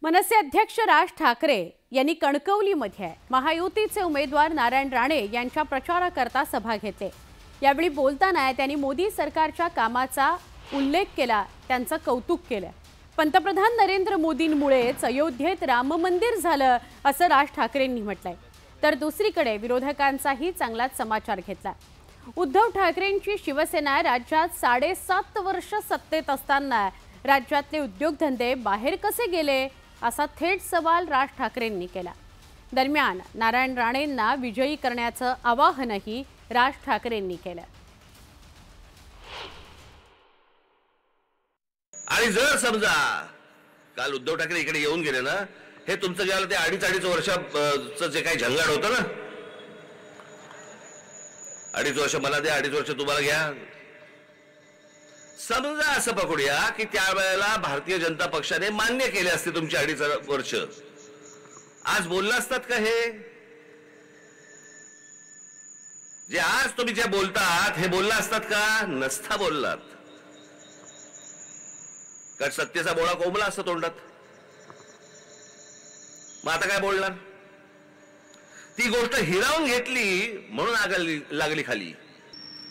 मनसे अध्यक्ष राज ठाकरे यांनी कणकवलीमध्ये महायुतीचे उमेदवार नारायण राणे यांच्या प्रचाराकरता सभा घेतली। यावेळी बोलताना त्यांनी मोदी सरकारच्या कामाचा उल्लेख केला, त्यांचं कौतुक केलं। पंतप्रधान नरेंद्र मोदींमुळेच अयोध्येत राम मंदिर झालं असं राज ठाकरेंनी म्हटलंय। तर दुसरीकडे विरोधकांचाही चांगलाच समाचार घेतला। उद्धव ठाकरेंची शिवसेना राज्यात 7.5 वर्ष सत्तेत असताना राज्यातले उद्योगधंदे बाहेर कसे गेले असा थेट सवाल राज ठाकरेंनी केला। दरम्यान नारायण राणेंना विजयी करण्याचं आवाहनही राज ठाकरेंनी केलं। आणि जर समजा काल उद्धव ठाकरे इकडे येऊन गेले ना, हे तुमचं ज्याला ते 2.5 वर्षाचं जे काही झंगाट होतं ना, 2.5 वर्ष मला दे, 2.5 वर्ष तुम्हाला घ्या। समजा असं पकडूया की त्यावेळेला भारतीय जनता पक्षाने मान्य केले असते तुमची 2.5 वर्ष, आज बोलला असतात का? हे जे आज तुम्ही जे बोलतात हे बोलला असतात का? नसता बोललात। कारण सत्तेचा बोळा कोंबला असतो तोंडात। मग आता काय बोलणार? ती गोष्ट हिरावून घेतली म्हणून लागली खाली।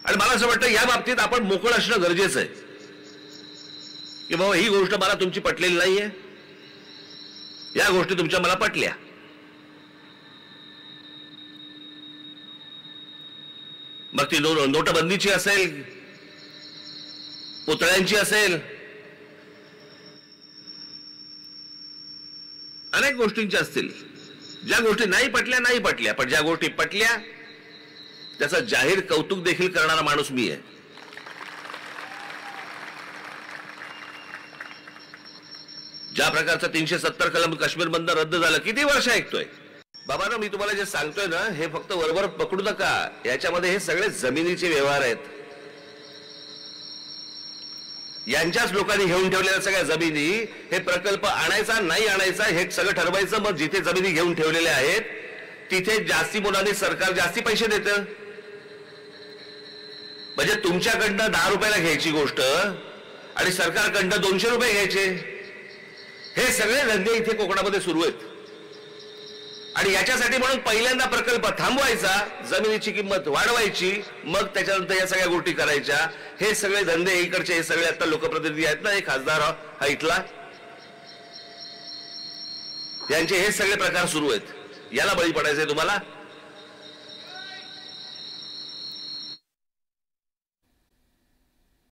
आणि मला असं वाटतं या बाबतीत आपण मोकळं असणं गरजेचं आहे की बाबा ही गोष्ट मला तुमची पटलेली नाहीये, या गोष्टी तुमच्या मला पटल्या। मग ती नोटबंदीची असेल, पुतळ्यांची असेल, अनेक गोष्टींची असतील। ज्या गोष्टी नाही पटल्या, पण ज्या गोष्टी पटल्या त्याचं जाहीर कौतुक देखील करणारा माणूस मी आहे। ज्या प्रकारचं 370 कलम काश्मीर बंधन रद्द झालं, किती वर्ष ऐकतोय बाबांनो? मी तुम्हाला जे सांगतोय ना, हे फक्त वरवर पकडू नका, याच्यामध्ये हे सगळे जमिनीचे व्यवहार आहेत। यांच्याच लोकांनी घेऊन ठेवलेल्या सगळ्या जमिनी, हे प्रकल्प आणायचा नाही आणायचा हे सगळं ठरवायचं। मग जिथे जमिनी घेऊन ठेवलेल्या आहेत तिथे जास्ती मुलांनी सरकार जास्ती पैसे देतं। म्हणजे तुमच्याकडनं 10 रुपयाला घ्यायची गोष्ट आणि सरकारकडनं 200 रुपये घ्यायचे, हे सगळे धंदे इथे कोकणामध्ये सुरू आहेत। आणि याच्यासाठी म्हणून पहिल्यांदा प्रकल्प थांबवायचा, जमिनीची किंमत वाढवायची, मग त्याच्यानंतर या सगळ्या गोष्टी करायच्या। हे सगळे धंदे इकडचे, हे सगळे आता लोकप्रतिनिधी आहेत ना, हे खासदार हा इथला, यांचे हे सगळे प्रकार सुरू आहेत। याला बळी पडायचंय तुम्हाला?